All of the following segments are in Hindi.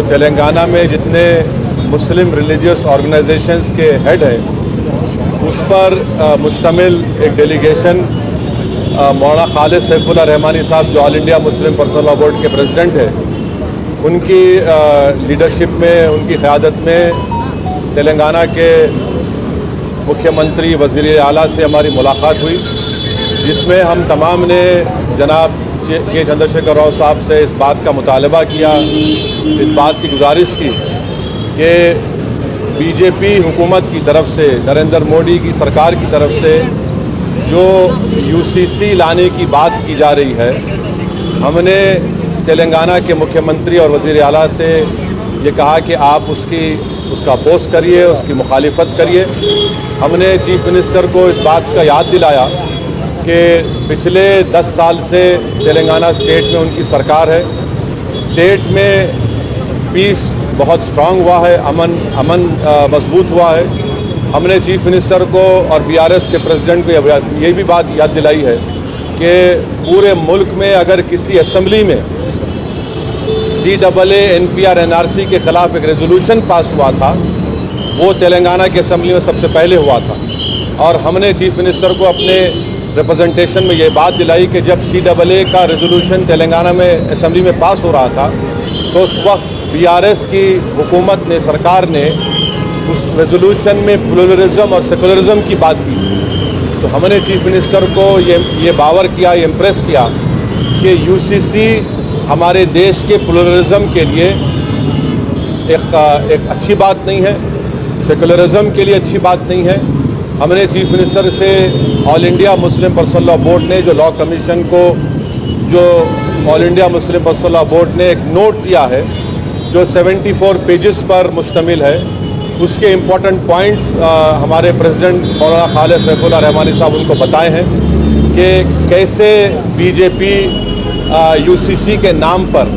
तेलंगाना में जितने मुस्लिम रिलीजियस ऑर्गेनाइजेशंस के हेड हैं उस पर मुश्तमिल एक डेलीगेशन मौलाना खालिद सैफुल्लाह रहमानी साहब जो all India Muslim personal law board के प्रेसिडेंट हैं, उनकी लीडरशिप में, उनकी क़यादत में तेलंगाना के मुख्यमंत्री वज़ीर आला से हमारी मुलाकात हुई, जिसमें हम तमाम ने जनाब के चंद्रशेखर राव साहब से इस बात का मुतालबा किया, इस बात की गुजारिश की कि बीजेपी हुकूमत की तरफ से, नरेंद्र मोदी की सरकार की तरफ से जो यूसीसी लाने की बात की जा रही है, हमने तेलंगाना के मुख्यमंत्री और वज़ीर आला से ये कहा कि आप उसका अपोज़ करिए, उसकी मुखालिफत करिए। हमने चीफ मिनिस्टर को इस बात का याद दिलाया कि पिछले 10 साल से तेलंगाना स्टेट में उनकी सरकार है, स्टेट में पीस बहुत स्ट्रांग हुआ है, अमन मजबूत हुआ है। हमने चीफ मिनिस्टर को और बीआरएस के प्रेसिडेंट को ये भी बात याद दिलाई है कि पूरे मुल्क में अगर किसी असम्बली में CAA NPR NRC के ख़िलाफ़ एक रेजोल्यूशन पास हुआ था, वो तेलंगाना की असम्बली में सबसे पहले हुआ था। और हमने चीफ मिनिस्टर को अपने रिप्रेजेंटेशन में ये बात दिलाई कि जब CAA का रेजोल्यूशन तेलंगाना में असम्बली में पास हो रहा था तो उस वक्त बीआरएस की हुकूमत ने, सरकार ने उस रेजोल्यूशन में प्लुरलिज्म और सेकुलरिज्म की बात की। तो हमने चीफ मिनिस्टर को ये बावर किया, ये इम्प्रेस किया कि यूसीसी हमारे देश के प्लुरलिज्म के लिए एक अच्छी बात नहीं है, सेकुलरिज्म के लिए अच्छी बात नहीं है। हमने चीफ मिनिस्टर से all India Muslim personal law board ने जो लॉ कमीशन को, जो all India Muslim personal law board ने एक नोट दिया है जो 74 पेजेस पर मुश्तमिल है, उसके इम्पॉर्टेंट पॉइंट्स हमारे प्रेसिडेंट मौलाना खालिद सैफुल्लाह रहमानी साहब उनको बताए हैं कि कैसे बीजेपी यूसीसी के नाम पर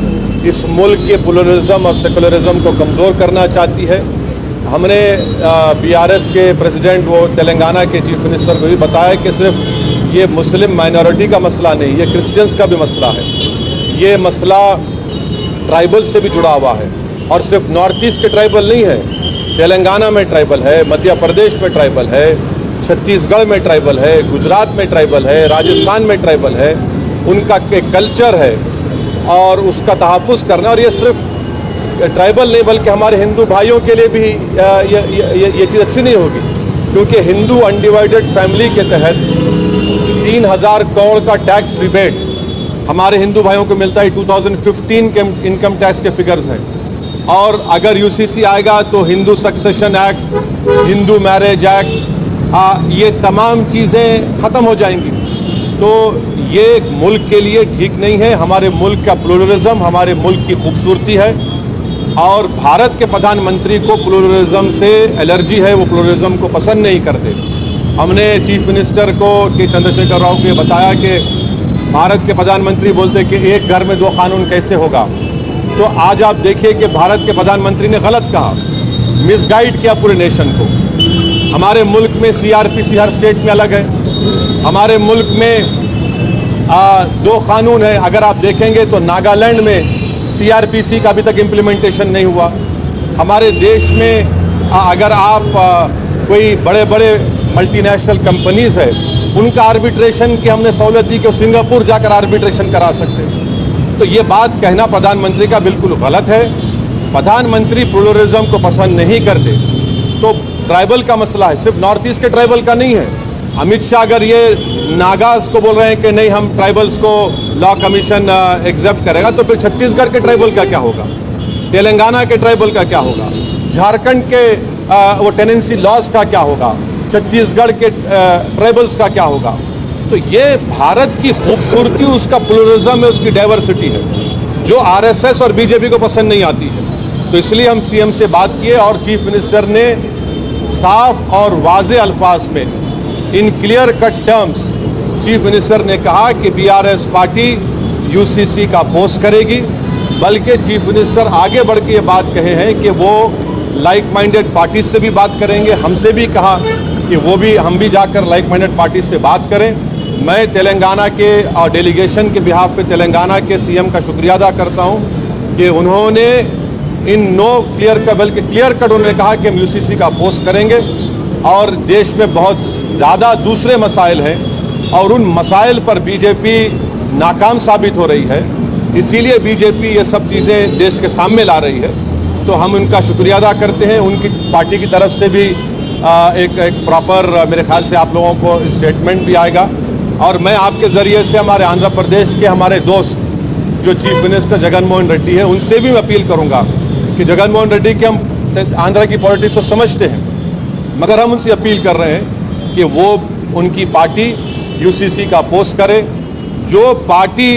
इस मुल्क के प्लुरलिज्म और सेकुलरिज्म को कमज़ोर करना चाहती है। हमने बीआरएस के प्रेसिडेंट, वो तेलंगाना के चीफ मिनिस्टर को भी बताया कि सिर्फ ये मुस्लिम माइनॉरिटी का मसला नहीं, ये क्रिश्चियंस का भी मसला है। ये मसला ट्राइबल से भी जुड़ा हुआ है, और सिर्फ नॉर्थ ईस्ट के ट्राइबल नहीं है, तेलंगाना में ट्राइबल है, मध्य प्रदेश में ट्राइबल है, छत्तीसगढ़ में ट्राइबल है, गुजरात में ट्राइबल है, राजस्थान में ट्राइबल है। उनका एक कल्चर है और उसका तहफ़्फ़ुज़ करना, और ये सिर्फ ट्राइबल नहीं बल्कि हमारे हिंदू भाइयों के लिए भी ये चीज़ अच्छी नहीं होगी, क्योंकि हिंदू अनडिवाइडेड फैमिली के तहत 3000 करोड़ का टैक्स रिबेट हमारे हिंदू भाइयों को मिलता है। 2015 के इनकम टैक्स के फिगर्स हैं। और अगर यूसीसी आएगा तो Hindu succession act, Hindu marriage act, ये तमाम चीज़ें ख़त्म हो जाएंगी। तो ये मुल्क के लिए ठीक नहीं है। हमारे मुल्क का प्लुरलिज्म हमारे मुल्क की खूबसूरती है, और भारत के प्रधानमंत्री को प्लुरलिज्म से एलर्जी है, वो प्लुरलिज्म को पसंद नहीं करते। हमने चीफ मिनिस्टर को के चंद्रशेखर राव को ये बताया कि भारत के प्रधानमंत्री बोलते कि एक घर में 2 कानून कैसे होगा। तो आज आप देखिए कि भारत के प्रधानमंत्री ने गलत कहा, मिसगाइड किया पूरे नेशन को। हमारे मुल्क में CRPC हर स्टेट में अलग है। हमारे मुल्क में 2 कानून हैं। अगर आप देखेंगे तो नागालैंड में CRPC का अभी तक इम्प्लीमेंटेशन नहीं हुआ। हमारे देश में अगर आप कोई बड़े बड़े मल्टीनेशनल कंपनीज़ है, उनका आर्बिट्रेशन की हमने सहूलत दी कि सिंगापुर जाकर आर्बिट्रेशन करा सकते हैं। तो ये बात कहना प्रधानमंत्री का बिल्कुल गलत है। प्रधानमंत्री प्लुरलिज्म को पसंद नहीं करते। तो ट्राइबल का मसला है, सिर्फ नॉर्थ ईस्ट के ट्राइबल का नहीं है। अमित शाह अगर ये नागाज को बोल रहे हैं कि नहीं हम ट्राइबल्स को लॉ कमीशन एग्जेप्ट करेगा, तो फिर छत्तीसगढ़ के ट्राइबल का क्या होगा, तेलंगाना के ट्राइबल का क्या होगा, झारखंड के वो टेनेंसी लॉज का क्या होगा, छत्तीसगढ़ के ट्राइबल्स का क्या होगा। तो ये भारत की खूबसूरती उसका प्लुरलिज्म है, उसकी डाइवर्सिटी है, जो आरएसएस और बीजेपी को पसंद नहीं आती है। तो इसलिए हम सीएम से बात किए और चीफ मिनिस्टर ने साफ और वाज़े अल्फाज में, in clear cut terms, chief minister ने कहा कि बीआरएस पार्टी यूसीसी का अपोज करेगी। बल्कि चीफ मिनिस्टर आगे बढ़ के ये बात कहे हैं कि वो लाइक माइंडेड पार्टी से भी बात करेंगे। हमसे भी कहा कि हम भी जाकर लाइक माइंडेड पार्टी से बात करें। मैं तेलंगाना के और डेलीगेशन के बिहाफ पे तेलंगाना के सीएम का शुक्रिया अदा करता हूं कि उन्होंने इन नो क्लियर का बल्कि क्लियर कट उन्होंने कहा कि हम यूसीसी का अपोज करेंगे और देश में बहुत ज़्यादा दूसरे मसाइल हैं और उन मसाइल पर बीजेपी नाकाम साबित हो रही है, इसीलिए बीजेपी ये सब चीज़ें देश के सामने ला रही है। तो हम उनका शुक्रिया अदा करते हैं। उनकी पार्टी की तरफ से भी एक प्रॉपर मेरे ख्याल से आप लोगों को स्टेटमेंट भी आएगा और मैं आपके ज़रिए से हमारे आंध्र प्रदेश के हमारे दोस्त जो चीफ मिनिस्टर जगन मोहन रेड्डी है उनसे भी मैं अपील करूंगा कि जगन मोहन रेड्डी के हम आंध्र की पॉलिटिक्स को समझते हैं, मगर हम उनसे अपील कर रहे हैं कि वो उनकी पार्टी यूसीसी का अपोज करे। जो पार्टी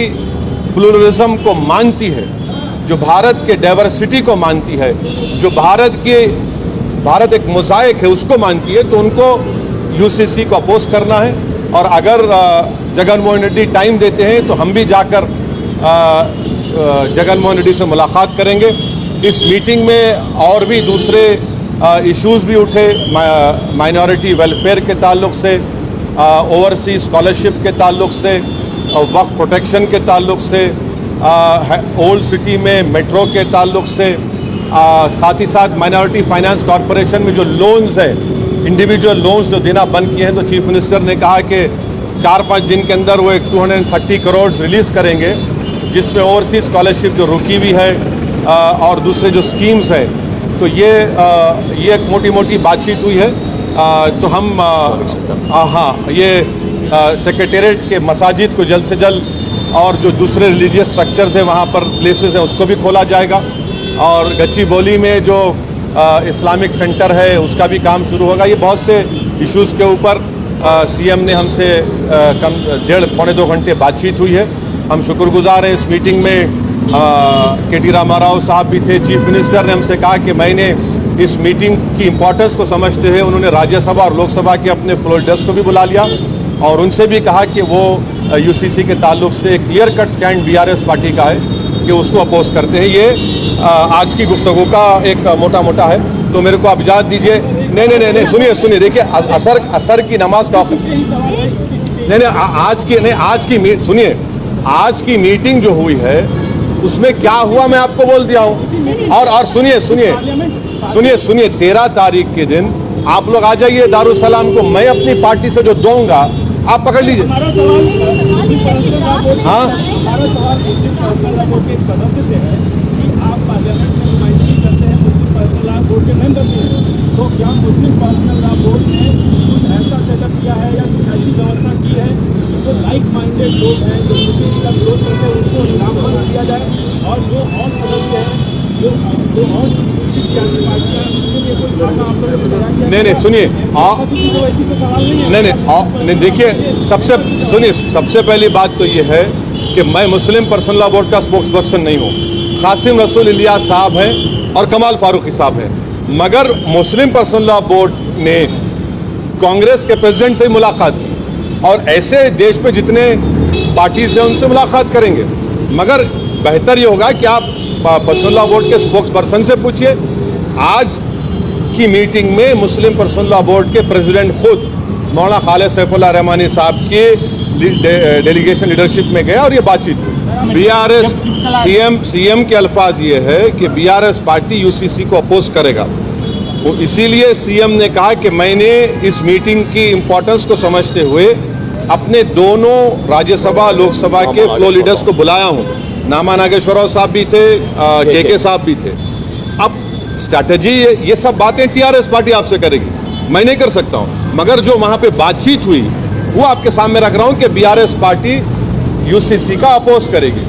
प्लूरलिज्म को मानती है, जो भारत के डाइवर्सिटी को मानती है, जो भारत एक मोज़ाइक है उसको मानती है, तो उनको यूसीसी को अपोज करना है। और अगर जगन मोहन रेड्डी टाइम देते हैं तो हम भी जाकर जगन मोहन रेड्डी से मुलाकात करेंगे। इस मीटिंग में और भी दूसरे इश्यूज़ भी उठे, माइनॉरिटी वेलफेयर के ताल्लुक से, ओवरसीज स्कॉलरशिप के ताल्लुक से, वक्फ प्रोटेक्शन के ताल्लुक से, ओल्ड सिटी में मेट्रो के ताल्लुक से, साथ ही साथ माइनॉरिटी फाइनेंस कॉरपोरेशन में जो लोन्स है, इंडिविजुअल लोन्स जो देना बंद किए हैं, तो चीफ मिनिस्टर ने कहा कि 4-5 दिन के अंदर वो एक 230 करोड़ रिलीज़ करेंगे, जिसमें ओवरसीज स्कॉलरशिप जो रुकी हुई है और दूसरे जो स्कीम्स है। तो ये एक मोटी मोटी बातचीत हुई है। तो हम ये सेक्रेटेरिएट के मसाजिद को जल्द से जल्द और जो दूसरे रिलीजियस स्ट्रक्चर्स हैं वहाँ पर प्लेसेस हैं उसको भी खोला जाएगा और गच्चीबौली में जो इस्लामिक सेंटर है उसका भी काम शुरू होगा। ये बहुत से इश्यूज़ के ऊपर सीएम ने हमसे कम 1.5-2 घंटे बातचीत हुई है। हम शुक्रगुजार हैं। इस मीटिंग में के.टी. रामाराव साहब भी थे। चीफ मिनिस्टर ने हमसे कहा कि मैंने इस मीटिंग की इम्पोर्टेंस को समझते हुए उन्होंने राज्यसभा और लोकसभा के अपने फ्लोर लीडर्स को भी बुला लिया और उनसे भी कहा कि वो यूसीसी के ताल्लुक से clear cut stand BRS party का है कि उसको अपोज करते हैं। ये आज की गुफ्तगू का एक मोटा है, तो मेरे को आप इजाज़त दीजिए। नहीं, सुनिए, देखिए असर की नमाज का सुनिए, आज की मीटिंग जो हुई है उसमें क्या हुआ मैं आपको बोल दिया हूँ। और सुनिए 13 तारीख के दिन आप लोग आ जाइए दारुसलाम को, मैं अपनी पार्टी से जो दूंगा आप पकड़ लीजिए। हाँ, तो क्या मुस्लिम पर्सनल लॉ बोर्ड ने कुछ ऐसा सेटअप किया है या कुछ ऐसी व्यवस्था की है जो लाइक माइंडेड लोग हैं जो मुस्लिम का विरोध करते हैं उनको इनाम बना दिया जाए और जो और सदस्य हैं जो और नहीं सुनिए नहीं देखिए सबसे पहली बात तो ये है कि मैं मुस्लिम पर्सनल लॉ बोर्ड का स्पोक्स पर्सन नहीं हूँ। कासिम रसूल इलियास साहब हैं और कमाल फारूकी साहब हैं, मगर मुस्लिम पर्सनल लॉ बोर्ड ने कांग्रेस के प्रेसिडेंट से मुलाकात की और ऐसे देश में जितने पार्टीज हैं उनसे मुलाकात करेंगे। मगर बेहतर ये होगा कि आप पर्सनल लॉ बोर्ड के स्पोक्स पर्सन से पूछिए। आज की मीटिंग में मुस्लिम पर्सनल लॉ बोर्ड के प्रेसिडेंट खुद मौलाना खालिद सैफुल्लाह रहमानी साहब के डेलीगेशन लीडरशिप में गए और ये बातचीत हुई। बीआरएस सीएम के अल्फाज ये है कि बीआरएस पार्टी यूसीसी को अपोज करेगा। वो इसीलिए सीएम ने कहा कि मैंने इस मीटिंग की इम्पोर्टेंस को समझते हुए अपने दोनों राज्यसभा लोकसभा के फ्लोर लीडर्स को बुलाया हूँ। नामा नागेश्वरराव साहब भी थे, के साहब भी थे। अब स्ट्रैटेजी ये सब बातें टीआरएस पार्टी आपसे करेगी, मैं नहीं कर सकता हूँ। मगर जो वहाँ पे बातचीत हुई वो आपके सामने रख रहा हूँ कि बीआरएस पार्टी यूसीसी का अपोज करेगी।